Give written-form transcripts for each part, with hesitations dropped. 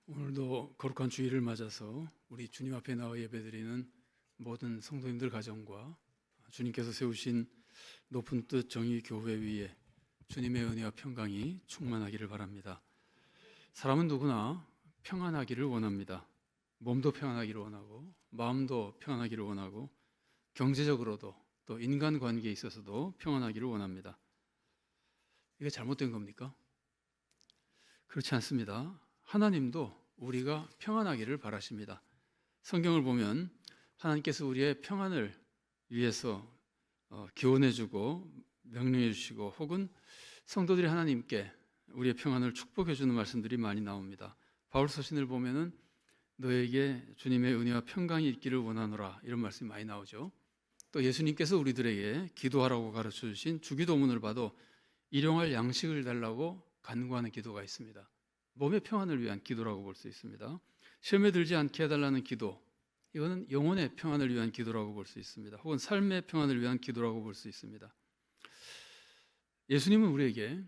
오늘도 거룩한 주일을 맞아서 우리 주님 앞에 나와 예배드리는 모든 성도님들 가정과 주님께서 세우신 높은 뜻 정의 교회 위에 주님의 은혜와 평강이 충만하기를 바랍니다. 사람은 누구나 평안하기를 원합니다. 몸도 평안하기를 원하고 마음도 평안하기를 원하고 경제적으로도 또 인간관계에 있어서도 평안하기를 원합니다. 이게 잘못된 겁니까? 그렇지 않습니다. 하나님도 우리가 평안하기를 바라십니다. 성경을 보면 하나님께서 우리의 평안을 위해서 기원해 주고 명령해 주시고 혹은 성도들이 하나님께 우리의 평안을 축복해 주는 말씀들이 많이 나옵니다. 바울 서신을 보면은 너에게 주님의 은혜와 평강이 있기를 원하노라 이런 말씀이 많이 나오죠. 또 예수님께서 우리들에게 기도하라고 가르쳐 주신 주기도문을 봐도 일용할 양식을 달라고 간구하는 기도가 있습니다. 몸의 평안을 위한 기도라고 볼 수 있습니다. 시험에 들지 않게 해달라는 기도, 이거는 영혼의 평안을 위한 기도라고 볼 수 있습니다. 혹은 삶의 평안을 위한 기도라고 볼 수 있습니다. 예수님은 우리에게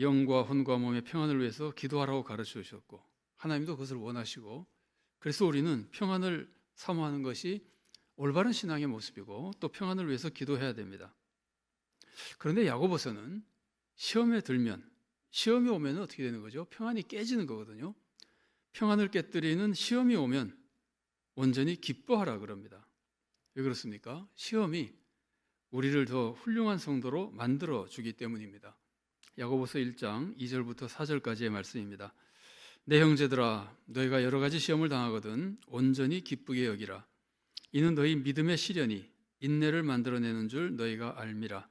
영과 혼과 몸의 평안을 위해서 기도하라고 가르쳐 주셨고 하나님도 그것을 원하시고 그래서 우리는 평안을 사모하는 것이 올바른 신앙의 모습이고 또 평안을 위해서 기도해야 됩니다. 그런데 야고보서는 시험에 들면 시험이 오면 어떻게 되는 거죠? 평안이 깨지는 거거든요. 평안을 깨뜨리는 시험이 오면 온전히 기뻐하라 그럽니다. 왜 그렇습니까? 시험이 우리를 더 훌륭한 성도로 만들어 주기 때문입니다. 야고보서 1장 2절부터 4절까지의 말씀입니다. 내 형제들아 너희가 여러 가지 시험을 당하거든 온전히 기쁘게 여기라. 이는 너희 믿음의 시련이 인내를 만들어내는 줄 너희가 알미라.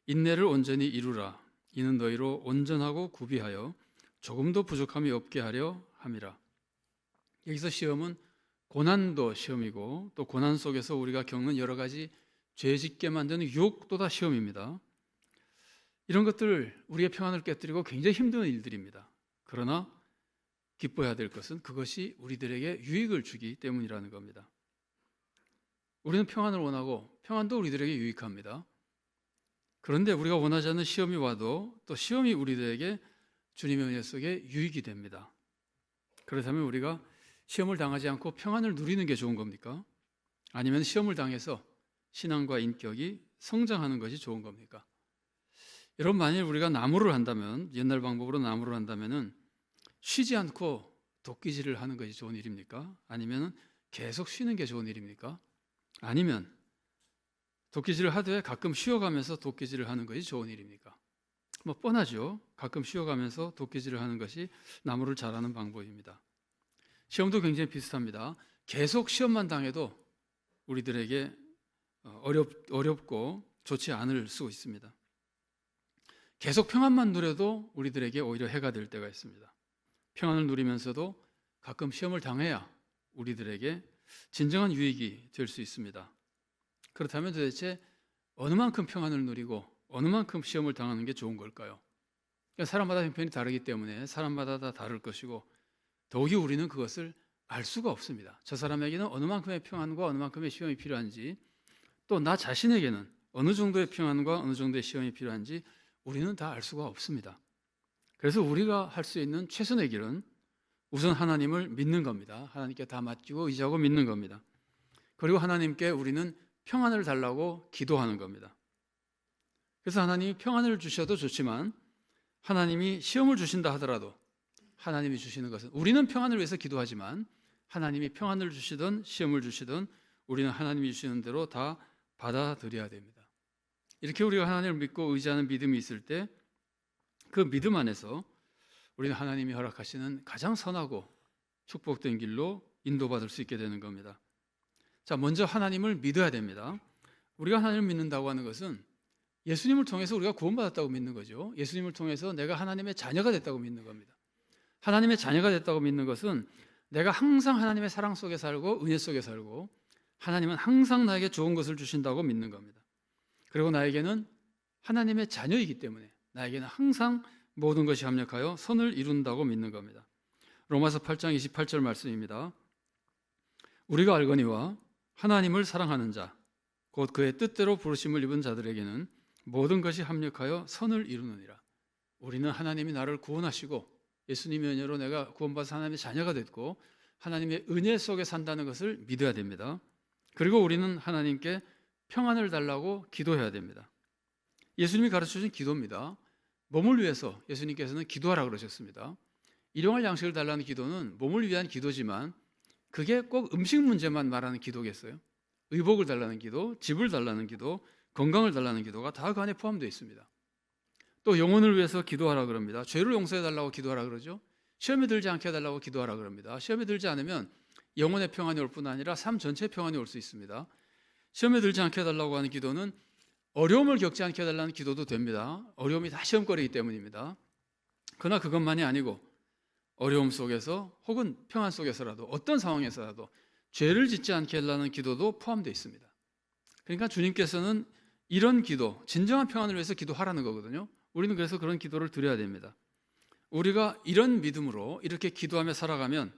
인내를 온전히 이루라. 이는 너희로 온전하고 구비하여 조금도 부족함이 없게 하려 함이라. 여기서 시험은 고난도 시험이고 또 고난 속에서 우리가 겪는 여러 가지 죄짓게 만드는 유혹도 다 시험입니다. 이런 것들 우리의 평안을 깨뜨리고 굉장히 힘든 일들입니다. 그러나 기뻐해야 될 것은 그것이 우리들에게 유익을 주기 때문이라는 겁니다. 우리는 평안을 원하고 평안도 우리들에게 유익합니다. 그런데 우리가 원하지 않는 시험이 와도 또 시험이 우리들에게 주님의 은혜 속에 유익이 됩니다. 그렇다면 우리가 시험을 당하지 않고 평안을 누리는 게 좋은 겁니까? 아니면 시험을 당해서 신앙과 인격이 성장하는 것이 좋은 겁니까? 여러분, 만일 우리가 나무를 한다면, 옛날 방법으로 나무를 한다면은 쉬지 않고 도끼질을 하는 것이 좋은 일입니까? 아니면 계속 쉬는 게 좋은 일입니까? 아니면 도끼질을 하되 가끔 쉬어가면서 도끼질을 하는 것이 좋은 일입니까? 뭐 뻔하죠. 가끔 쉬어가면서 도끼질을 하는 것이 나무를 자라는 방법입니다. 시험도 굉장히 비슷합니다. 계속 시험만 당해도 우리들에게 어렵고 좋지 않을 수 있습니다. 계속 평안만 누려도 우리들에게 오히려 해가 될 때가 있습니다. 평안을 누리면서도 가끔 시험을 당해야 우리들에게 진정한 유익이 될 수 있습니다. 그렇다면 도대체 어느 만큼 평안을 누리고 어느 만큼 시험을 당하는 게 좋은 걸까요? 그러니까 사람마다 형편이 다르기 때문에 사람마다 다 다를 것이고 더욱이 우리는 그것을 알 수가 없습니다. 저 사람에게는 어느 만큼의 평안과 어느 만큼의 시험이 필요한지 또 나 자신에게는 어느 정도의 평안과 어느 정도의 시험이 필요한지 우리는 다 알 수가 없습니다. 그래서 우리가 할 수 있는 최선의 길은 우선 하나님을 믿는 겁니다. 하나님께 다 맡기고 의지하고 믿는 겁니다. 그리고 하나님께 우리는 평안을 달라고 기도하는 겁니다. 그래서 하나님이 평안을 주셔도 좋지만 하나님이 시험을 주신다 하더라도 하나님이 주시는 것은 우리는 평안을 위해서 기도하지만 하나님이 평안을 주시든 시험을 주시든 우리는 하나님이 주시는 대로 다 받아들여야 됩니다. 이렇게 우리가 하나님을 믿고 의지하는 믿음이 있을 때 그 믿음 안에서 우리는 하나님이 허락하시는 가장 선하고 축복된 길로 인도받을 수 있게 되는 겁니다. 자, 먼저 하나님을 믿어야 됩니다. 우리가 하나님을 믿는다고 하는 것은 예수님을 통해서 우리가 구원받았다고 믿는 거죠. 예수님을 통해서 내가 하나님의 자녀가 됐다고 믿는 겁니다. 하나님의 자녀가 됐다고 믿는 것은 내가 항상 하나님의 사랑 속에 살고 은혜 속에 살고 하나님은 항상 나에게 좋은 것을 주신다고 믿는 겁니다. 그리고 나에게는 하나님의 자녀이기 때문에 나에게는 항상 모든 것이 합력하여 선을 이룬다고 믿는 겁니다. 로마서 8장 28절 말씀입니다. 우리가 알거니와 하나님을 사랑하는 자, 곧 그의 뜻대로 부르심을 입은 자들에게는 모든 것이 합력하여 선을 이루느니라. 우리는 하나님이 나를 구원하시고 예수님의 은혜로 내가 구원받아서 하나님의 자녀가 됐고 하나님의 은혜 속에 산다는 것을 믿어야 됩니다. 그리고 우리는 하나님께 평안을 달라고 기도해야 됩니다. 예수님이 가르쳐주신 기도입니다. 몸을 위해서 예수님께서는 기도하라 그러셨습니다. 일용할 양식을 달라는 기도는 몸을 위한 기도지만 그게 꼭 음식 문제만 말하는 기도겠어요? 의복을 달라는 기도, 집을 달라는 기도, 건강을 달라는 기도가 다 그 안에 포함되어 있습니다. 또 영혼을 위해서 기도하라 그럽니다. 죄를 용서해 달라고 기도하라 그러죠. 시험에 들지 않게 해달라고 기도하라 그럽니다. 시험에 들지 않으면 영혼의 평안이 올 뿐 아니라 삶 전체의 평안이 올 수 있습니다. 시험에 들지 않게 해달라고 하는 기도는 어려움을 겪지 않게 해달라는 기도도 됩니다. 어려움이 다 시험거리이기 때문입니다. 그러나 그것만이 아니고 어려움 속에서 혹은 평안 속에서라도 어떤 상황에서라도 죄를 짓지 않게 해달라는 기도도 포함되어 있습니다. 그러니까 주님께서는 이런 기도, 진정한 평안을 위해서 기도하라는 거거든요. 우리는 그래서 그런 기도를 드려야 됩니다. 우리가 이런 믿음으로 이렇게 기도하며 살아가면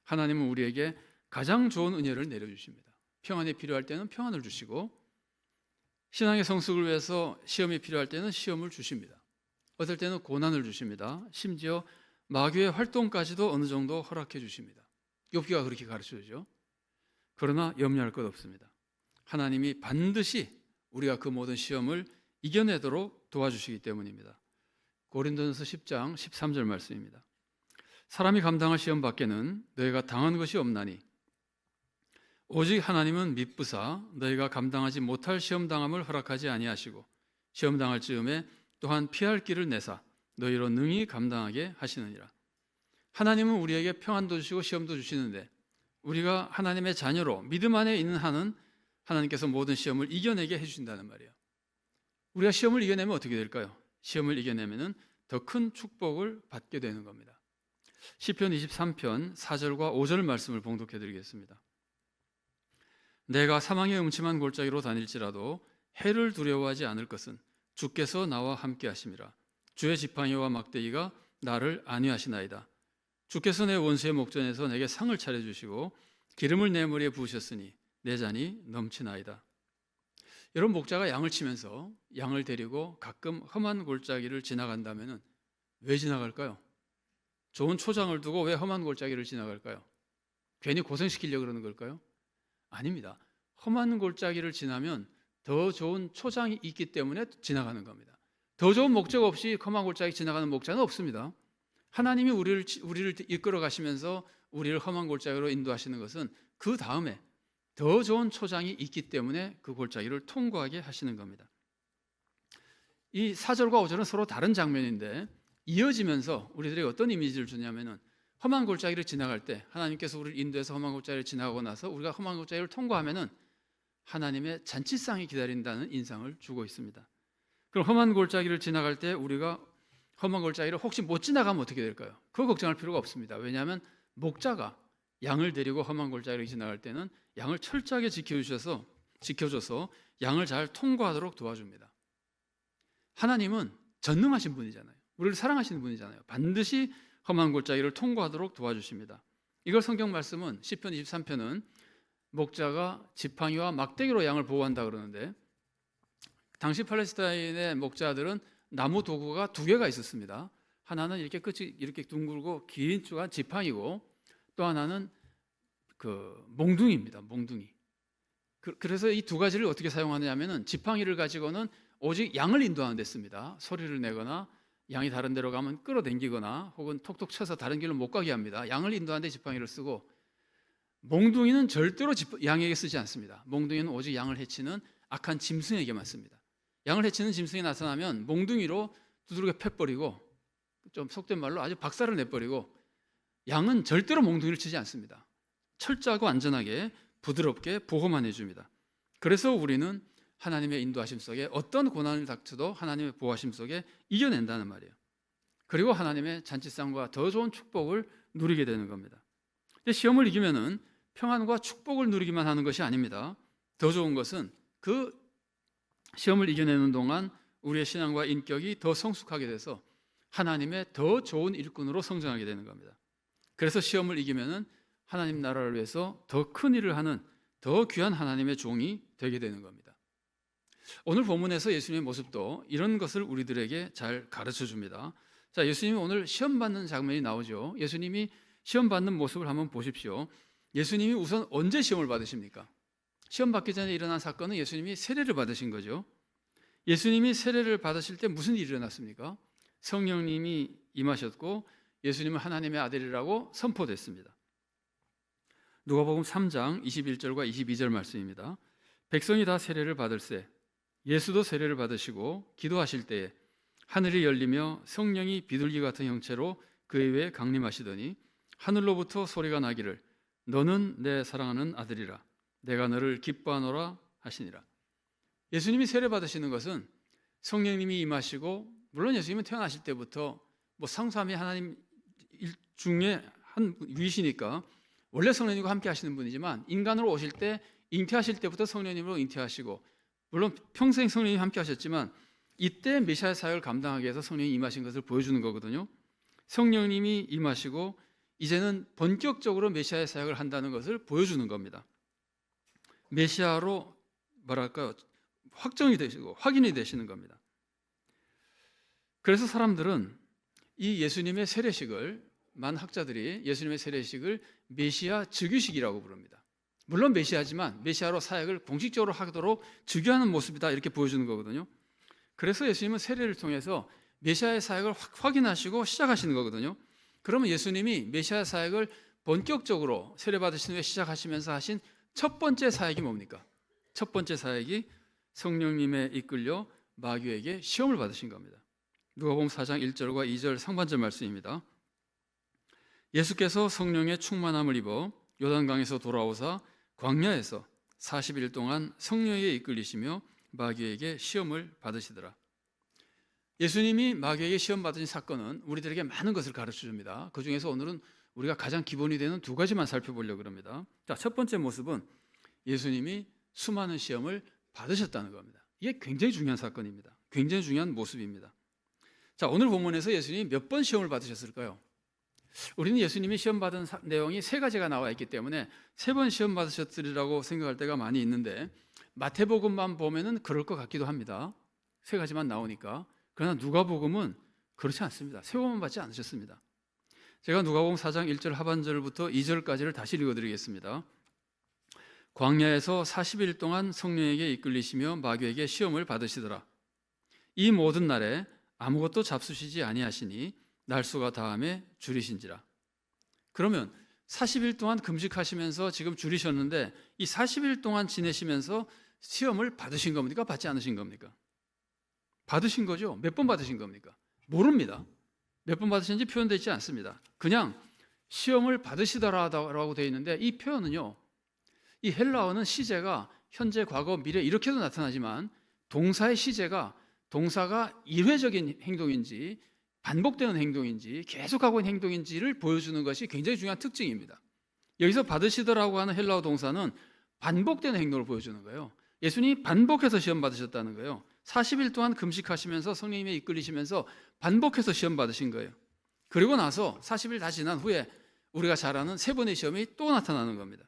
하나님은 우리에게 가장 좋은 은혜를 내려주십니다. 평안이 필요할 때는 평안을 주시고 신앙의 성숙을 위해서 시험이 필요할 때는 시험을 주십니다. 어떨 때는 고난을 주십니다. 심지어 마귀의 활동까지도 어느 정도 허락해 주십니다. 욥기가 그렇게 가르쳐주죠. 그러나 염려할 것 없습니다. 하나님이 반드시 우리가 그 모든 시험을 이겨내도록 도와주시기 때문입니다. 고린도전서 10장 13절 말씀입니다. 사람이 감당할 시험 밖에는 너희가 당한 것이 없나니 오직 하나님은 미쁘사 너희가 감당하지 못할 시험 당함을 허락하지 아니하시고 시험 당할 즈음에 또한 피할 길을 내사 너희로 능히 감당하게 하시느니라. 하나님은 우리에게 평안도 주시고 시험도 주시는데 우리가 하나님의 자녀로 믿음 안에 있는 한은 하나님께서 모든 시험을 이겨내게 해주신다는 말이에요. 우리가 시험을 이겨내면 어떻게 될까요? 시험을 이겨내면 더 큰 축복을 받게 되는 겁니다. 시편 23편 4절과 5절 말씀을 봉독해 드리겠습니다. 내가 사망의 음침한 골짜기로 다닐지라도 해를 두려워하지 않을 것은 주께서 나와 함께 하심이라. 주의 지팡이와 막대기가 나를 안위하시나이다. 주께서 내 원수의 목전에서 내게 상을 차려주시고 기름을 내 머리에 부으셨으니 내 잔이 넘치나이다. 여러분, 목자가 양을 치면서 양을 데리고 가끔 험한 골짜기를 지나간다면 왜 지나갈까요? 좋은 초장을 두고 왜 험한 골짜기를 지나갈까요? 괜히 고생시키려고 그러는 걸까요? 아닙니다. 험한 골짜기를 지나면 더 좋은 초장이 있기 때문에 지나가는 겁니다. 더 좋은 목적 없이 험한 골짜기 지나가는 목자는 없습니다. 하나님이 우리를 이끌어 가시면서 우리를 험한 골짜기로 인도하시는 것은 그 다음에 더 좋은 초장이 있기 때문에 그 골짜기를 통과하게 하시는 겁니다. 이 4절과 5절은 서로 다른 장면인데 이어지면서 우리들에게 어떤 이미지를 주냐면은 험한 골짜기를 지나갈 때 하나님께서 우리를 인도해서 험한 골짜기를 지나가고 나서 우리가 험한 골짜기를 통과하면은 하나님의 잔치상이 기다린다는 인상을 주고 있습니다. 그럼 험한 골짜기를 지나갈 때 우리가 험한 골짜기를 혹시 못 지나가면 어떻게 될까요? 그거 걱정할 필요가 없습니다. 왜냐하면 목자가 양을 데리고 험한 골짜기를 지나갈 때는 양을 철저하게 지켜줘서 양을 잘 통과하도록 도와줍니다. 하나님은 전능하신 분이잖아요. 우리를 사랑하시는 분이잖아요. 반드시 험한 골짜기를 통과하도록 도와주십니다. 이걸 성경 말씀은 시편 23편은 목자가 지팡이와 막대기로 양을 보호한다 그러는데 당시 팔레스타인의 목자들은 나무 도구가 두 개가 있었습니다. 하나는 이렇게 끝이 이렇게 둥글고 길쭉한 지팡이고 또 하나는 그 몽둥이입니다. 몽둥이. 그래서 이 두 가지를 어떻게 사용하느냐면은 지팡이를 가지고는 오직 양을 인도하는 데 씁니다. 소리를 내거나 양이 다른 데로 가면 끌어당기거나 혹은 톡톡 쳐서 다른 길로 못 가게 합니다. 양을 인도하는 데 지팡이를 쓰고 몽둥이는 절대로 양에게 쓰지 않습니다. 몽둥이는 오직 양을 해치는 악한 짐승에게만 씁니다. 양을 해치는 짐승이 나타나면 몽둥이로 두드러겨 패버리고 좀 속된 말로 아주 박살을 내버리고 양은 절대로 몽둥이를 치지 않습니다. 철저하고 안전하게 부드럽게 보호만 해줍니다. 그래서 우리는 하나님의 인도하심 속에 어떤 고난을 닥쳐도 하나님의 보호하심 속에 이겨낸다는 말이에요. 그리고 하나님의 잔치상과 더 좋은 축복을 누리게 되는 겁니다. 근데 시험을 이기면은 평안과 축복을 누리기만 하는 것이 아닙니다. 더 좋은 것은 그 시험을 이겨내는 동안 우리의 신앙과 인격이 더 성숙하게 돼서 하나님의 더 좋은 일꾼으로 성장하게 되는 겁니다. 그래서 시험을 이기면은 하나님 나라를 위해서 더 큰 일을 하는 더 귀한 하나님의 종이 되게 되는 겁니다. 오늘 본문에서 예수님의 모습도 이런 것을 우리들에게 잘 가르쳐 줍니다. 자, 예수님이 오늘 시험 받는 장면이 나오죠. 예수님이 시험 받는 모습을 한번 보십시오. 예수님이 우선 언제 시험을 받으십니까? 시험 받기 전에 일어난 사건은 예수님이 세례를 받으신 거죠. 예수님이 세례를 받으실 때 무슨 일이 일어났습니까? 성령님이 임하셨고 예수님은 하나님의 아들이라고 선포됐습니다. 누가복음 3장 21절과 22절 말씀입니다. 백성이 다 세례를 받을세 예수도 세례를 받으시고 기도하실 때에 하늘이 열리며 성령이 비둘기 같은 형체로 그의 위에 강림하시더니 하늘로부터 소리가 나기를 너는 내 사랑하는 아들이라 내가 너를 기뻐하노라 하시니라. 예수님이 세례 받으시는 것은 성령님이 임하시고, 물론 예수님은 태어나실 때부터 상삼위 하나님 중에 한 위시니까 원래 성령님과 함께 하시는 분이지만 인간으로 오실 때 잉태하실 때부터 성령님으로 잉태하시고, 물론 평생 성령님이 함께 하셨지만 이때 메시아 사역을 감당하기 위해서 성령이 임하신 것을 보여주는 거거든요. 성령님이 임하시고 이제는 본격적으로 메시아의 사역을 한다는 것을 보여주는 겁니다. 메시아로 확정이 되시고 확인이 되시는 겁니다. 그래서 사람들은 이 예수님의 세례식을, 많은 학자들이 예수님의 세례식을 메시아 즉위식이라고 부릅니다. 물론 메시아지만 메시아로 사역을 공식적으로 하도록 즉위하는 모습이다, 이렇게 보여주는 거거든요. 그래서 예수님은 세례를 통해서 메시아의 사역을 확인하시고 시작하시는 거거든요. 그러면 예수님이 메시아 사역을 본격적으로 세례 받으신 후에 시작하시면서 하신 첫 번째 사역이 뭡니까? 첫 번째 사역이 성령님에 이끌려 마귀에게 시험을 받으신 겁니다. 누가복음 4장 1절과 2절 상반절 말씀입니다. 예수께서 성령의 충만함을 입어 요단강에서 돌아오사 광야에서 40일 동안 성령에게 이끌리시며 마귀에게 시험을 받으시더라. 예수님이 마귀에게 시험 받으신 사건은 우리들에게 많은 것을 가르쳐 줍니다. 그 중에서 오늘은 우리가 가장 기본이 되는 두 가지만 살펴보려고 합니다. 자, 첫 번째 모습은 예수님이 수많은 시험을 받으셨다는 겁니다. 이게 굉장히 중요한 사건입니다. 굉장히 중요한 모습입니다. 자, 오늘 본문에서 예수님이 몇 번 시험을 받으셨을까요? 우리는 예수님이 시험 받은 내용이 세 가지가 나와 있기 때문에 세 번 시험 받으셨으리라고 생각할 때가 많이 있는데, 마태복음만 보면은 그럴 것 같기도 합니다. 세 가지만 나오니까. 그러나 누가복음은 그렇지 않습니다. 세 번만 받지 않으셨습니다. 제가 누가복음 4장 1절 하반절부터 2절까지를 다시 읽어드리겠습니다. 광야에서 40일 동안 성령에게 이끌리시며 마귀에게 시험을 받으시더라. 이 모든 날에 아무것도 잡수시지 아니하시니 날수가 다함에 줄이신지라. 그러면 40일 동안 금식하시면서 지금 줄이셨는데 이 40일 동안 지내시면서 시험을 받으신 겁니까? 받지 않으신 겁니까? 받으신 거죠. 몇 번 받으신 겁니까? 모릅니다. 몇 번 받으신지 표현되어 있지 않습니다. 그냥 시험을 받으시더라라고 되어 있는데, 이 표현은요, 이 헬라어는 시제가 현재, 과거, 미래 이렇게도 나타나지만 동사의 시제가 동사가 일회적인 행동인지 반복되는 행동인지 계속하고 있는 행동인지를 보여주는 것이 굉장히 중요한 특징입니다. 여기서 받으시더라고 하는 헬라어 동사는 반복되는 행동을 보여주는 거예요. 예수님이 반복해서 시험 받으셨다는 거예요. 40일 동안 금식하시면서 성령님에 이끌리시면서 반복해서 시험 받으신 거예요. 그리고 나서 40일 다 지난 후에 우리가 잘 아는 세 번의 시험이 또 나타나는 겁니다.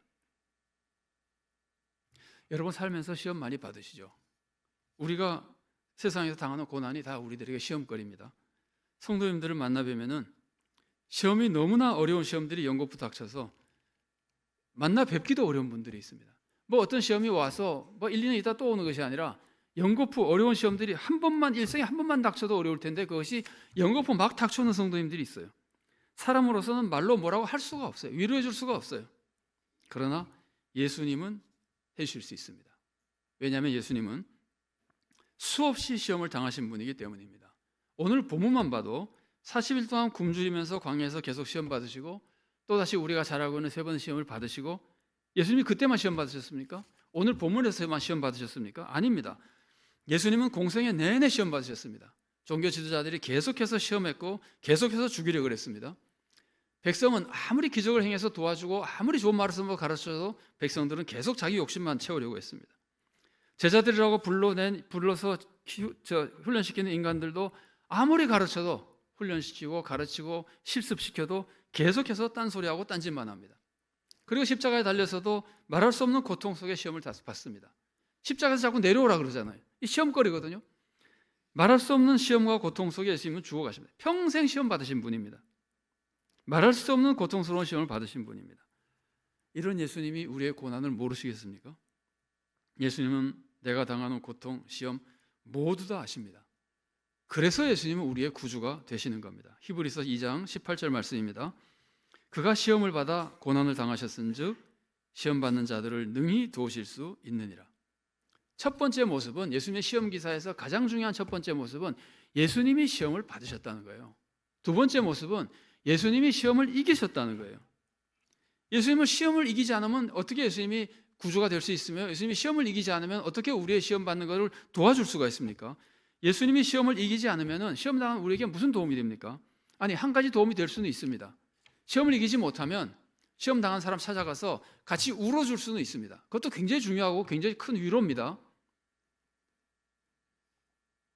여러분 살면서 시험 많이 받으시죠? 우리가 세상에서 당하는 고난이 다 우리들에게 시험거리입니다. 성도님들을 만나 뵈면은 시험이 너무나 어려운 시험들이 연거푸 닥쳐서 만나 뵙기도 어려운 분들이 있습니다. 어떤 시험이 와서 1, 2년 있다 또 오는 것이 아니라 연거푸 어려운 시험들이 한 번만, 일생에 한 번만 닥쳐도 어려울 텐데 그것이 연거푸 막 닥쳐오는 성도님들이 있어요. 사람으로서는 말로 뭐라고 할 수가 없어요. 위로해 줄 수가 없어요. 그러나 예수님은 해주실 수 있습니다. 왜냐하면 예수님은 수없이 시험을 당하신 분이기 때문입니다. 오늘 본문만 봐도 40일 동안 굶주리면서 광야에서 계속 시험 받으시고, 또다시 우리가 잘 알고 있는 세 번 시험을 받으시고, 예수님이 그때만 시험 받으셨습니까? 오늘 본문에서만 시험 받으셨습니까? 아닙니다. 예수님은 공생애 내내 시험 받으셨습니다. 종교 지도자들이 계속해서 시험했고 계속해서 죽이려고 그랬습니다. 백성은 아무리 기적을 행해서 도와주고 아무리 좋은 말씀을 가르쳐도 백성들은 계속 자기 욕심만 채우려고 했습니다. 제자들이라고 불러서 훈련시키는 인간들도 아무리 가르쳐도, 훈련시키고 가르치고 실습시켜도 계속해서 딴소리하고 딴짓만 합니다. 그리고 십자가에 달려서도 말할 수 없는 고통 속에 시험을 받습니다. 십자가에서 자꾸 내려오라 그러잖아요. 이 시험거리거든요. 말할 수 없는 시험과 고통 속에 예수님은 죽어가십니다. 평생 시험 받으신 분입니다. 말할 수 없는 고통스러운 시험을 받으신 분입니다. 이런 예수님이 우리의 고난을 모르시겠습니까? 예수님은 내가 당하는 고통, 시험 모두 다 아십니다. 그래서 예수님은 우리의 구주가 되시는 겁니다. 히브리서 2장 18절 말씀입니다. 그가 시험을 받아 고난을 당하셨은즉 시험 받는 자들을 능히 도우실 수 있느니라. 첫 번째 모습은, 예수님의 시험 기사에서 가장 중요한 첫 번째 모습은 예수님이 시험을 받으셨다는 거예요. 두 번째 모습은 예수님이 시험을 이기셨다는 거예요. 예수님은 시험을 이기지 않으면 어떻게 예수님이 구주가 될 수 있으며, 예수님이 시험을 이기지 않으면 어떻게 우리의 시험 받는 것을 도와줄 수가 있습니까? 예수님이 시험을 이기지 않으면 시험 당한 우리에게 무슨 도움이 됩니까? 아니, 한 가지 도움이 될 수는 있습니다. 시험을 이기지 못하면 시험 당한 사람 찾아가서 같이 울어줄 수는 있습니다. 그것도 굉장히 중요하고 굉장히 큰 위로입니다.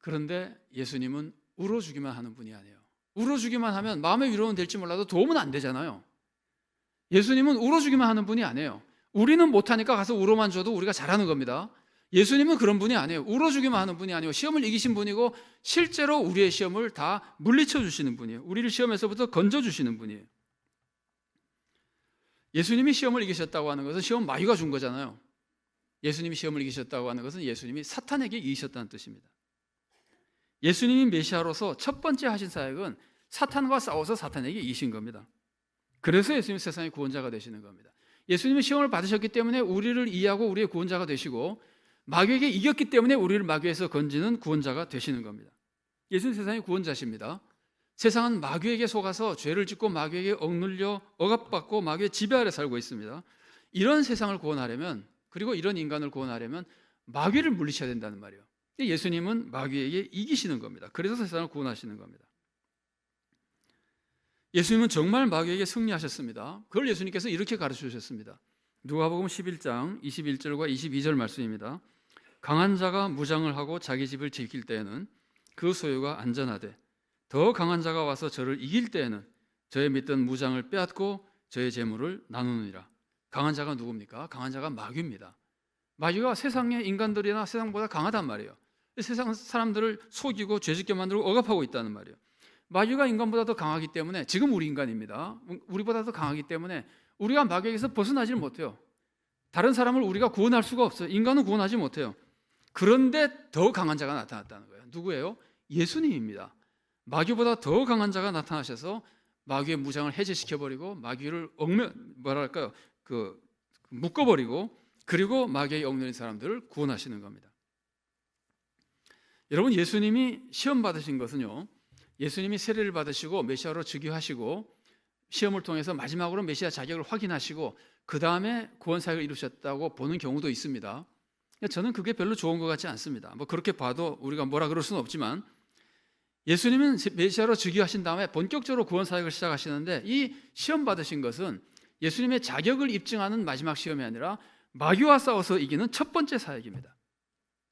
그런데 예수님은 울어주기만 하는 분이 아니에요. 울어주기만 하면 마음의 위로는 될지 몰라도 도움은 안 되잖아요. 예수님은 울어주기만 하는 분이 아니에요. 우리는 못하니까 가서 울어만 줘도 우리가 잘하는 겁니다. 예수님은 그런 분이 아니에요. 울어주기만 하는 분이 아니고 시험을 이기신 분이고 실제로 우리의 시험을 다 물리쳐 주시는 분이에요. 우리를 시험에서부터 건져주시는 분이에요. 예수님이 시험을 이기셨다고 하는 것은 시험 마귀가 준 거잖아요. 예수님이 시험을 이기셨다고 하는 것은 예수님이 사탄에게 이기셨다는 뜻입니다. 예수님이 메시아로서 첫 번째 하신 사역은 사탄과 싸워서 사탄에게 이기신 겁니다. 그래서 예수님이 세상의 구원자가 되시는 겁니다. 예수님이 시험을 받으셨기 때문에 우리를 이해하고 우리의 구원자가 되시고, 마귀에게 이겼기 때문에 우리를 마귀에서 건지는 구원자가 되시는 겁니다. 예수님 세상의 구원자십니다. 세상은 마귀에게 속아서 죄를 짓고 마귀에게 억눌려 억압받고 마귀의 지배 아래 살고 있습니다. 이런 세상을 구원하려면, 그리고 이런 인간을 구원하려면 마귀를 물리쳐야 된다는 말이에요. 예수님은 마귀에게 이기시는 겁니다. 그래서 세상을 구원하시는 겁니다. 예수님은 정말 마귀에게 승리하셨습니다. 그걸 예수님께서 이렇게 가르쳐 주셨습니다. 누가복음 11장 21절과 22절 말씀입니다. 강한 자가 무장을 하고 자기 집을 지킬 때에는 그 소유가 안전하되, 더 강한 자가 와서 저를 이길 때에는 저의 믿던 무장을 빼앗고 저의 재물을 나누느니라. 강한 자가 누굽니까? 강한 자가 마귀입니다. 마귀가 세상의 인간들이나 세상보다 강하단 말이에요. 세상 사람들을 속이고 죄짓게 만들고 억압하고 있다는 말이에요. 마귀가 인간보다 더 강하기 때문에, 지금 우리 인간입니다. 우리보다 더 강하기 때문에 우리가 마귀에게서 벗어나질 못해요. 다른 사람을 우리가 구원할 수가 없어요. 인간은 구원하지 못해요. 그런데 더 강한 자가 나타났다는 거예요. 누구예요? 예수님입니다. 마귀보다 더 강한 자가 나타나셔서 마귀의 무장을 해제시켜버리고 마귀를 묶어버리고, 그리고 마귀의 억눌린 사람들을 구원하시는 겁니다. 여러분, 예수님이 시험 받으신 것은요, 예수님이 세례를 받으시고 메시아로 즉위하시고 시험을 통해서 마지막으로 메시아 자격을 확인하시고 그 다음에 구원사역을 이루셨다고 보는 경우도 있습니다. 저는 그게 별로 좋은 것 같지 않습니다. 그렇게 봐도 우리가 뭐라 그럴 수는 없지만, 예수님은 메시아로 즉위하신 다음에 본격적으로 구원사역을 시작하시는데, 이 시험 받으신 것은 예수님의 자격을 입증하는 마지막 시험이 아니라 마귀와 싸워서 이기는 첫 번째 사역입니다.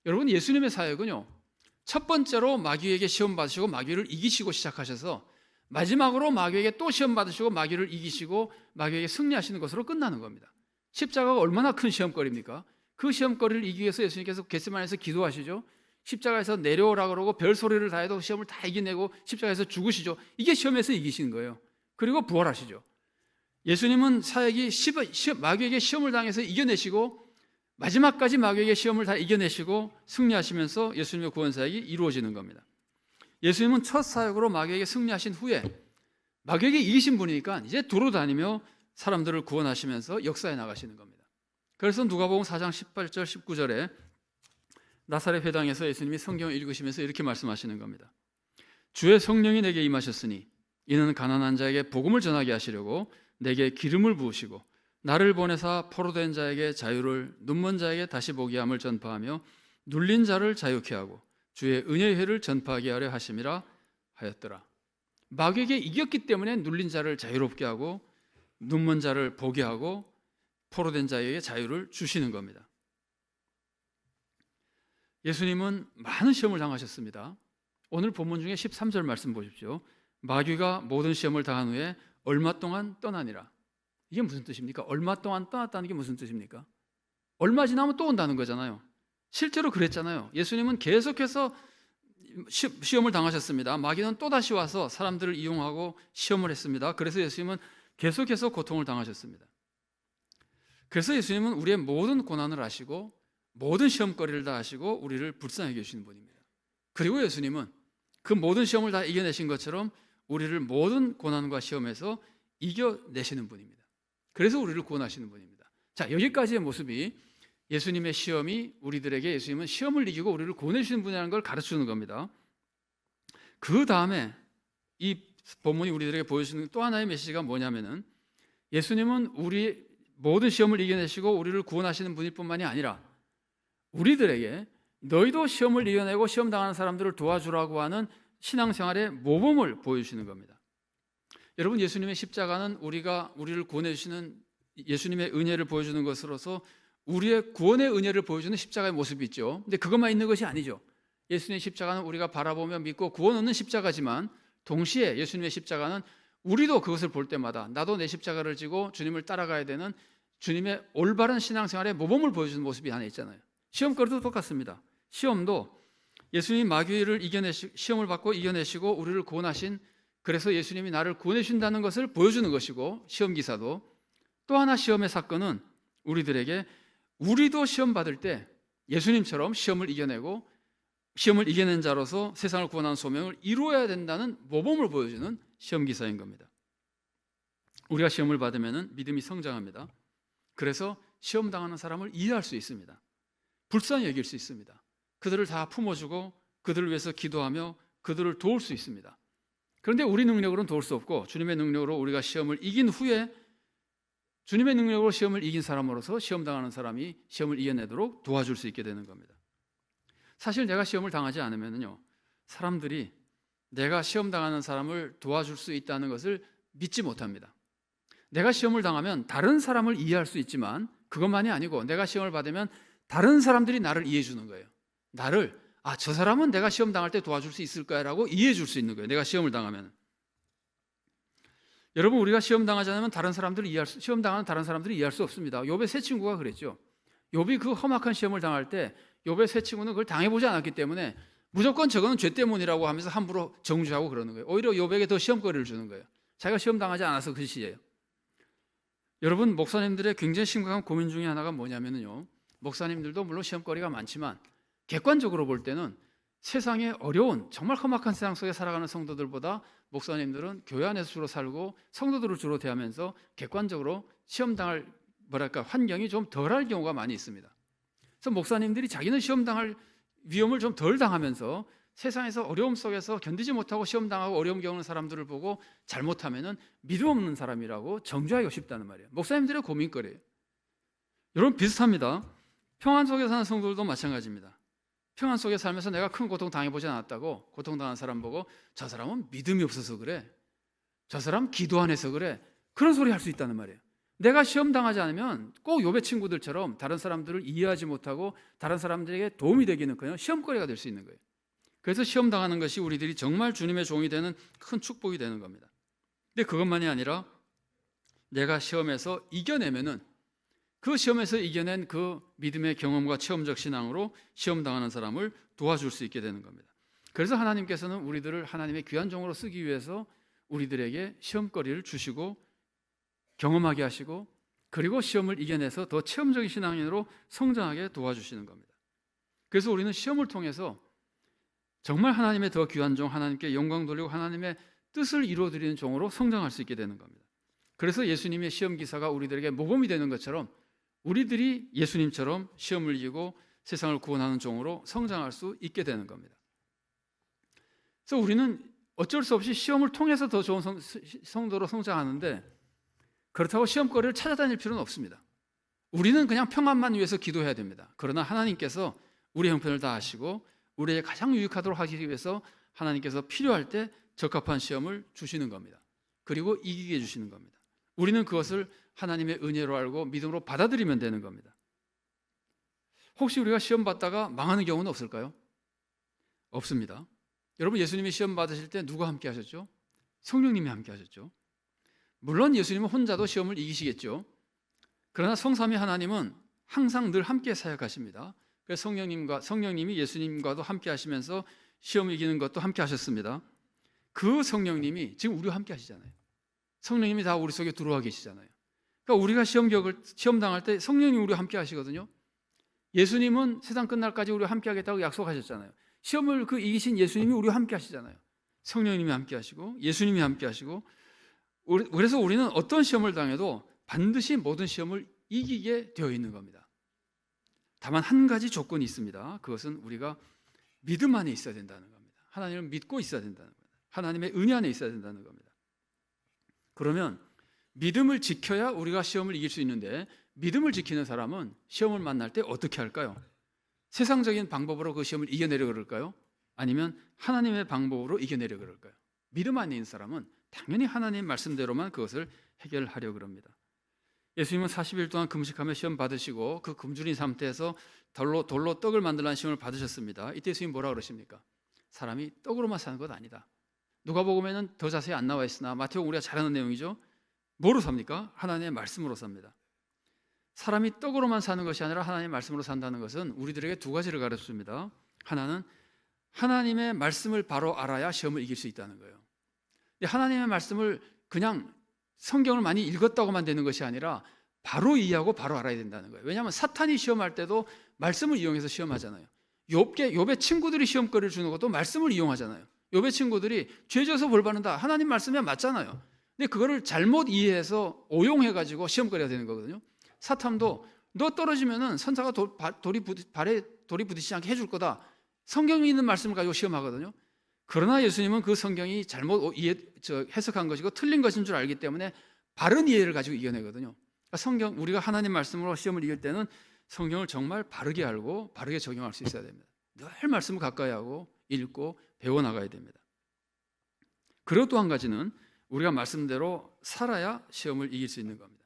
여러분, 예수님의 사역은요, 첫 번째로 마귀에게 시험 받으시고 마귀를 이기시고 시작하셔서 마지막으로 마귀에게 또 시험 받으시고 마귀를 이기시고 마귀에게 승리하시는 것으로 끝나는 겁니다. 십자가가 얼마나 큰 시험거리입니까? 그 시험거리를 이기기 위해서 예수님께서 겟세마네에서 기도하시죠. 십자가에서 내려오라 그러고 별 소리를 다 해도 시험을 다 이겨내고 십자가에서 죽으시죠. 이게 시험에서 이기시는 거예요. 그리고 부활하시죠. 예수님은 사역이 마귀에게 시험을 당해서 이겨내시고 마지막까지 마귀에게 시험을 다 이겨내시고 승리하시면서 예수님의 구원사역이 이루어지는 겁니다. 예수님은 첫 사역으로 마귀에게 승리하신 후에 마귀에게 이기신 분이니까 이제 도로 다니며 사람들을 구원하시면서 역사에 나가시는 겁니다. 그래서 누가복음 4장 18절 19절에 나사렛 회당에서 예수님이 성경을 읽으시면서 이렇게 말씀하시는 겁니다. 주의 성령이 내게 임하셨으니 이는 가난한 자에게 복음을 전하게 하시려고 내게 기름을 부으시고 나를 보내사 포로된 자에게 자유를, 눈먼 자에게 다시 보게 함을 전파하며 눌린 자를 자유케 하고 주의 은혜의 회를 전파하게 하려 하심이라 하였더라. 마귀에게 이겼기 때문에 눌린 자를 자유롭게 하고 눈먼 자를 보게 하고 포로된 자에게 자유를 주시는 겁니다. 예수님은 많은 시험을 당하셨습니다. 오늘 본문 중에 13절 말씀 보십시오. 마귀가 모든 시험을 당한 후에 얼마 동안 떠나니라. 이게 무슨 뜻입니까? 얼마 동안 떠났다는 게 무슨 뜻입니까? 얼마 지나면 또 온다는 거잖아요. 실제로 그랬잖아요. 예수님은 계속해서 시험을 당하셨습니다. 마귀는 또다시 와서 사람들을 이용하고 시험을 했습니다. 그래서 예수님은 계속해서 고통을 당하셨습니다. 그래서 예수님은 우리의 모든 고난을 아시고 모든 시험거리를 다 아시고 우리를 불쌍히 여기시는 분입니다. 그리고 예수님은 그 모든 시험을 다 이겨내신 것처럼 우리를 모든 고난과 시험에서 이겨내시는 분입니다. 그래서 우리를 구원하시는 분입니다. 자, 여기까지의 모습이 예수님의 시험이 우리들에게 예수님은 시험을 이기고 우리를 구원해주시는 분이라는 걸 가르쳐주는 겁니다. 그 다음에 이 본문이 우리들에게 보여주는 또 하나의 메시지가 뭐냐면은 예수님은 우리 모든 시험을 이겨내시고 우리를 구원하시는 분일 뿐만이 아니라 우리들에게 너희도 시험을 이겨내고 시험 당하는 사람들을 도와주라고 하는 신앙생활의 모범을 보여주시는 겁니다. 여러분, 예수님의 십자가는 우리를 구원해 주시는 예수님의 은혜를 보여주는 것으로서 우리의 구원의 은혜를 보여주는 십자가의 모습이 있죠. 근데 그것만 있는 것이 아니죠. 예수님의 십자가는 우리가 바라보며 믿고 구원 얻는 십자가지만 동시에 예수님의 십자가는 우리도 그것을 볼 때마다 나도 내 십자가를 지고 주님을 따라가야 되는 주님의 올바른 신앙생활의 모범을 보여주는 모습이 하나 있잖아요. 시험거리도 똑같습니다. 시험도 예수님이 마귀를 시험을 받고 이겨내시고 우리를 구원하신, 그래서 예수님이 나를 구원해 주신다는 것을 보여주는 것이고, 시험 기사도 또 하나 시험의 사건은 우리들에게 우리도 시험 받을 때 예수님처럼 시험을 이겨내고 시험을 이겨낸 자로서 세상을 구원하는 소명을 이루어야 된다는 모범을 보여주는 시험 기사인 겁니다. 우리가 시험을 받으면 믿음이 성장합니다. 그래서 시험 당하는 사람을 이해할 수 있습니다. 불쌍히 여길 수 있습니다. 그들을 다 품어주고 그들을 위해서 기도하며 그들을 도울 수 있습니다. 그런데 우리 능력으로는 도울 수 없고 주님의 능력으로 우리가 시험을 이긴 후에 주님의 능력으로 시험을 이긴 사람으로서 시험 당하는 사람이 시험을 이겨내도록 도와줄 수 있게 되는 겁니다. 사실 내가 시험을 당하지 않으면요, 사람들이 내가 시험 당하는 사람을 도와줄 수 있다는 것을 믿지 못합니다. 내가 시험을 당하면 다른 사람을 이해할 수 있지만 그것만이 아니고 내가 시험을 받으면 다른 사람들이 나를 이해해 주는 거예요. 나를 저 사람은 내가 시험 당할 때 도와줄 수 있을 거야라고 이해해 줄 수 있는 거예요. 내가 시험을 당하면. 여러분, 우리가 시험 당하지 않으면 시험 당하는 다른 사람들이 이해할 수 없습니다. 욥의 세 친구가 그랬죠. 욥이 그 험악한 시험을 당할 때 욥의 세 친구는 그걸 당해보지 않았기 때문에 무조건 저거는 죄 때문이라고 하면서 함부로 정죄하고 그러는 거예요. 오히려 욥에게 더 시험거리를 주는 거예요. 자기가 시험 당하지 않아서 그 시예요. 여러분, 목사님들의 굉장히 심각한 고민 중에 하나가 뭐냐면요, 목사님들도 물론 시험거리가 많지만 객관적으로 볼 때는 세상의 어려운 정말 험악한 세상 속에 살아가는 성도들보다 목사님들은 교회 안에서 주로 살고 성도들을 주로 대하면서 객관적으로 시험 당할 환경이 좀 덜할 경우가 많이 있습니다. 그래서 목사님들이 자기는 시험 당할 위험을 좀 덜 당하면서 세상에서 어려움 속에서 견디지 못하고 시험 당하고 어려움 겪는 사람들을 보고 잘못하면은 믿음 없는 사람이라고 정죄하기가 쉽다는 말이에요. 목사님들의 고민거리예요. 여러분, 비슷합니다. 평안 속에 사는 성도들도 마찬가지입니다. 평안 속에 살면서 내가 큰 고통 당해보지 않았다고 고통당한 사람 보고 저 사람은 믿음이 없어서 그래, 저 사람 기도 안 해서 그래, 그런 소리 할 수 있다는 말이에요. 내가 시험 당하지 않으면 꼭 욥의 친구들처럼 다른 사람들을 이해하지 못하고 다른 사람들에게 도움이 되기는커녕 시험거리가 될 수 있는 거예요. 그래서 시험 당하는 것이 우리들이 정말 주님의 종이 되는 큰 축복이 되는 겁니다. 근데 그것만이 아니라 내가 시험에서 이겨내면은 그 시험에서 이겨낸 그 믿음의 경험과 체험적 신앙으로 시험 당하는 사람을 도와줄 수 있게 되는 겁니다. 그래서 하나님께서는 우리들을 하나님의 귀한 종으로 쓰기 위해서 우리들에게 시험거리를 주시고 경험하게 하시고 그리고 시험을 이겨내서 더 체험적인 신앙인으로 성장하게 도와주시는 겁니다. 그래서 우리는 시험을 통해서 정말 하나님의 더 귀한 종, 하나님께 영광 돌리고 하나님의 뜻을 이루어드리는 종으로 성장할 수 있게 되는 겁니다. 그래서 예수님의 시험 기사가 우리들에게 모범이 되는 것처럼 우리들이 예수님처럼 시험을 이기고 세상을 구원하는 종으로 성장할 수 있게 되는 겁니다. 그래서 우리는 어쩔 수 없이 시험을 통해서 더 좋은 성도로 성장하는데 그렇다고 시험거리를 찾아다닐 필요는 없습니다. 우리는 그냥 평안만 위해서 기도해야 됩니다. 그러나 하나님께서 우리 형편을 다 아시고 우리에게 가장 유익하도록 하기 위해서 하나님께서 필요할 때 적합한 시험을 주시는 겁니다. 그리고 이기게 해주시는 겁니다. 우리는 그것을 하나님의 은혜로 알고 믿음으로 받아들이면 되는 겁니다. 혹시 우리가 시험 받다가 망하는 경우는 없을까요? 없습니다. 여러분, 예수님이 시험 받으실 때 누가 함께 하셨죠? 성령님이 함께 하셨죠. 물론 예수님은 혼자도 시험을 이기시겠죠. 그러나 성삼위 하나님은 항상 늘 함께 사역하십니다. 그래서 성령님이 예수님과도 함께 하시면서 시험 이기는 것도 함께 하셨습니다. 그 성령님이 지금 우리와 함께 하시잖아요. 성령님이 다 우리 속에 들어와 계시잖아요. 그러니까 우리가 시험 당할 때 성령님이 우리와 함께 하시거든요. 예수님은 세상 끝날까지 우리와 함께 하겠다고 약속하셨잖아요. 시험을 이기신 예수님이 우리와 함께 하시잖아요. 성령님이 함께 하시고 예수님이 함께 하시고, 그래서 우리는 어떤 시험을 당해도 반드시 모든 시험을 이기게 되어 있는 겁니다. 다만 한 가지 조건이 있습니다. 그것은 우리가 믿음 안에 있어야 된다는 겁니다. 하나님을 믿고 있어야 된다는 겁니다. 하나님의 은혜 안에 있어야 된다는 겁니다. 그러면 믿음을 지켜야 우리가 시험을 이길 수 있는데, 믿음을 지키는 사람은 시험을 만날 때 어떻게 할까요? 세상적인 방법으로 그 시험을 이겨내려 그럴까요? 아니면 하나님의 방법으로 이겨내려 그럴까요? 믿음 안에 있는 사람은 당연히 하나님 말씀대로만 그것을 해결하려 그럽니다. 예수님은 40일 동안 금식하며 시험 받으시고 그 굶주린 상태에서 돌로 떡을 만들라는 시험을 받으셨습니다. 이때 예수님이 뭐라 그러십니까? 사람이 떡으로만 사는 것 아니다. 누가복음에는 더 자세히 안 나와 있으나 마태복음 우리가 잘 아는 내용이죠. 뭐로 삽니까? 하나님의 말씀으로 삽니다. 사람이 떡으로만 사는 것이 아니라 하나님의 말씀으로 산다는 것은 우리들에게 두 가지를 가르쳐줍니다. 하나는 하나님의 말씀을 바로 알아야 시험을 이길 수 있다는 거예요. 하나님의 말씀을 그냥 성경을 많이 읽었다고만 되는 것이 아니라 바로 이해하고 바로 알아야 된다는 거예요. 왜냐하면 사탄이 시험할 때도 말씀을 이용해서 시험하잖아요. 욥의 친구들이 시험거리를 주는 것도 말씀을 이용하잖아요. 욥의 친구들이 죄 져서 벌 받는다, 하나님 말씀이 맞잖아요. 근데 그거를 잘못 이해해서 오용해가지고 시험거리가 되는 거거든요. 사탄도 너 떨어지면은 선사가 발에 돌이 부딪히지 않게 해줄 거다, 성경에 있는 말씀을 가지고 시험하거든요. 그러나 예수님은 그 성경이 잘못 해석한 것이고 틀린 것인 줄 알기 때문에 바른 이해를 가지고 이겨내거든요. 그러니까 우리가 하나님 말씀으로 시험을 이길 때는 성경을 정말 바르게 알고 바르게 적용할 수 있어야 됩니다. 늘 말씀을 가까이 하고 읽고 배워나가야 됩니다. 그리고 또 한 가지는 우리가 말씀대로 살아야 시험을 이길 수 있는 겁니다.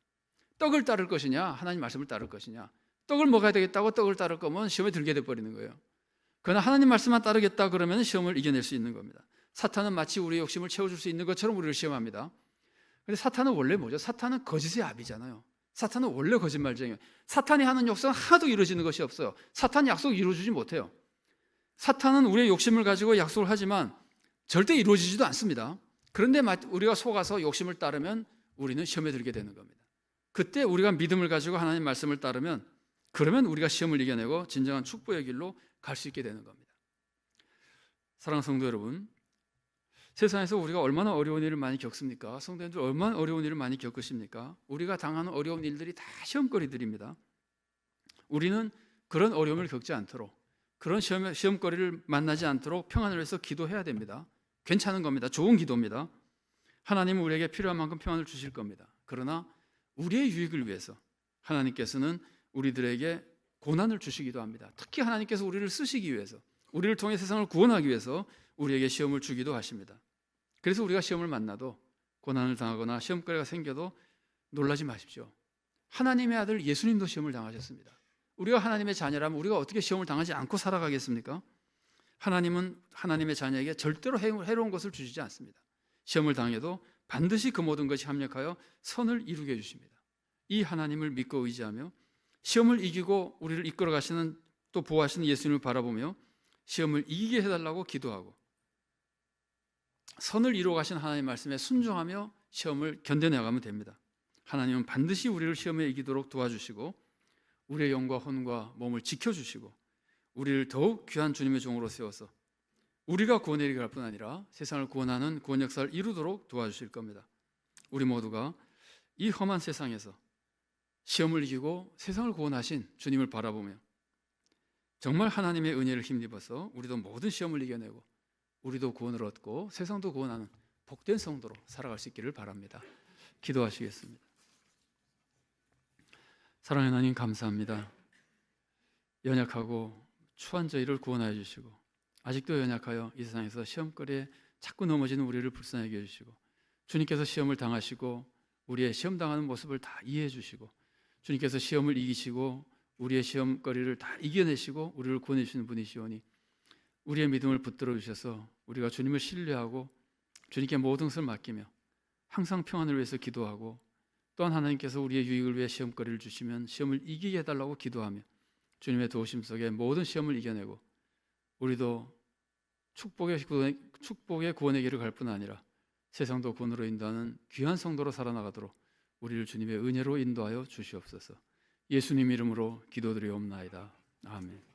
떡을 따를 것이냐 하나님 말씀을 따를 것이냐. 떡을 먹어야 되겠다고 떡을 따를 거면 시험에 들게 돼버리는 거예요. 그러나 하나님 말씀만 따르겠다 그러면 시험을 이겨낼 수 있는 겁니다. 사탄은 마치 우리의 욕심을 채워줄 수 있는 것처럼 우리를 시험합니다. 그런데 사탄은 원래 뭐죠? 사탄은 거짓의 아비잖아요. 사탄은 원래 거짓말쟁이에요. 사탄이 하는 역사는 하나도 이루어지는 것이 없어요. 사탄이 약속을 이루어주지 못해요. 사탄은 우리의 욕심을 가지고 약속을 하지만 절대 이루어지지도 않습니다. 그런데 우리가 속아서 욕심을 따르면 우리는 시험에 들게 되는 겁니다. 그때 우리가 믿음을 가지고 하나님 말씀을 따르면, 그러면 우리가 시험을 이겨내고 진정한 축복의 길로 갈 수 있게 되는 겁니다. 사랑하는 성도 여러분, 세상에서 우리가 얼마나 어려운 일을 많이 겪습니까? 성도님들 얼마나 어려운 일을 많이 겪으십니까? 우리가 당하는 어려운 일들이 다 시험거리들입니다. 우리는 그런 어려움을 겪지 않도록, 그런 시험거리를 만나지 않도록 평안을 위해서 기도해야 됩니다. 괜찮은 겁니다. 좋은 기도입니다. 하나님은 우리에게 필요한 만큼 평안을 주실 겁니다. 그러나 우리의 유익을 위해서 하나님께서는 우리들에게 고난을 주시기도 합니다. 특히 하나님께서 우리를 쓰시기 위해서, 우리를 통해 세상을 구원하기 위해서 우리에게 시험을 주기도 하십니다. 그래서 우리가 시험을 만나도, 고난을 당하거나 시험거리가 생겨도 놀라지 마십시오. 하나님의 아들 예수님도 시험을 당하셨습니다. 우리가 하나님의 자녀라면 우리가 어떻게 시험을 당하지 않고 살아가겠습니까? 하나님은 하나님의 자녀에게 절대로 해로운 것을 주시지 않습니다. 시험을 당해도 반드시 그 모든 것이 합력하여 선을 이루게 해주십니다. 이 하나님을 믿고 의지하며 시험을 이기고 우리를 이끌어 가시는, 또 보호하시는 예수님을 바라보며 시험을 이기게 해달라고 기도하고 선을 이루어 가신 하나님의 말씀에 순종하며 시험을 견뎌내가면 됩니다. 하나님은 반드시 우리를 시험에 이기도록 도와주시고 우리의 영과 혼과 몸을 지켜주시고 우리를 더욱 귀한 주님의 종으로 세워서 우리가 구원에 이르게 할 뿐 아니라 세상을 구원하는 구원 역사를 이루도록 도와주실 겁니다. 우리 모두가 이 험한 세상에서 시험을 이기고 세상을 구원하신 주님을 바라보며 정말 하나님의 은혜를 힘입어서 우리도 모든 시험을 이겨내고 우리도 구원을 얻고 세상도 구원하는 복된 성도로 살아갈 수 있기를 바랍니다. 기도하시겠습니다. 사랑하는 하나님, 감사합니다. 연약하고 추한 저희를 구원하여 주시고 아직도 연약하여 이 세상에서 시험거리에 자꾸 넘어지는 우리를 불쌍하게 해주시고 주님께서 시험을 당하시고 우리의 시험 당하는 모습을 다 이해해 주시고 주님께서 시험을 이기시고 우리의 시험거리를 다 이겨내시고 우리를 구원해 주시는 분이시오니 우리의 믿음을 붙들어 주셔서 우리가 주님을 신뢰하고 주님께 모든 것을 맡기며 항상 평안을 위해서 기도하고 또한 하나님께서 우리의 유익을 위해 시험거리를 주시면 시험을 이기게 해달라고 기도하며 주님의 도우심 속에 모든 시험을 이겨내고 우리도 축복의 구원의 길을 갈 뿐 아니라 세상도 구원으로 인도하는 귀한 성도로 살아나가도록 우리를 주님의 은혜로 인도하여 주시옵소서. 예수님 이름으로 기도드리옵나이다. 아멘.